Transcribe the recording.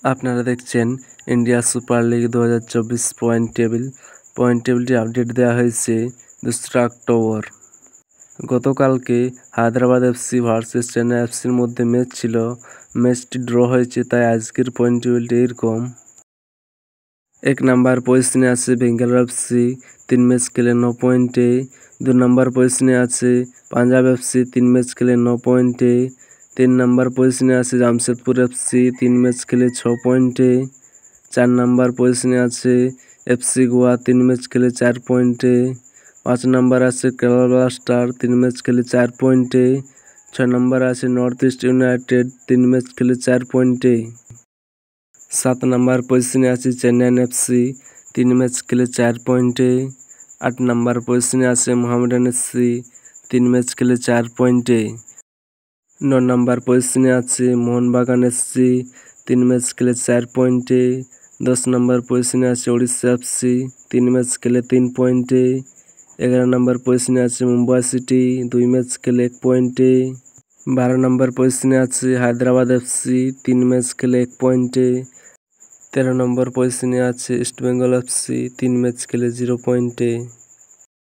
আপনারা দেখছেন India super league 2024 point টেবিলটি আপডেট দেওয়া হয়েছে 2রা অক্টোবর। গতকালকে হায়দ্রাবাদ এফসি ভার্সেস চেন্নাই এফসির মধ্যে ম্যাচ ছিল। ম্যাচটি ড্র হয়েছে, তাই আজকের পয়েন্ট টেবিলটি এরকম। 1 নম্বর পজিশনে আছে বেঙ্গালোর এফসি, 3 ম্যাচ খেলে 9 পয়েন্টে। 2 নম্বর পজিশনে আছে পাঞ্জাব এফসি, 3 ম্যাচ খেলে 9 পয়েন্টে। 3 নম্বর পজিশনে আছে জামশেদপুর এফসি, 3 ম্যাচ খেলে 6 পয়েন্টে। 4 নম্বর পজিশনে আছে এফসি গোয়া, 3 ম্যাচ খেলে 4 পয়েন্টে। 5 নম্বর আছে কেরালা ব্লাস্টার, 3 ম্যাচ খেলে 4 পয়েন্টে। 6 নম্বর আছে নর্থ ইস্ট ইউনাইটেড, 3 ম্যাচ খেলে 4 পয়েন্টে। 7 নম্বর পজিশনে আছে চেন্নাই এফসি, 3 ম্যাচ খেলে 4 পয়েন্টে। 8 নম্বর পজিশনে আছে মোহামেডান এফসি, 3 ম্যাচ খেলে 4 পয়েন্টে। 9 নম্বর পজিশনে আছে মোহনবাগান এফসি, 3 ম্যাচ খেলে 4 পয়েন্টে। 10 নম্বর পজিশনে আছে ওড়িশা এফসি, 3 ম্যাচ খেলে 3 পয়েন্টে। 11 নম্বর পজিশনে আছে মুম্বাই সিটি, 2 ম্যাচ খেলে 1 পয়েন্টে। 12 নম্বর পজিশনে আছে হায়দ্রাবাদ এফসি, 3 ম্যাচ খেলে 1 পয়েন্টে। 13 নম্বর পজিশনে আছে ইস্টবেঙ্গল এফসি, 3 ম্যাচ খেলে 0 পয়েন্টে।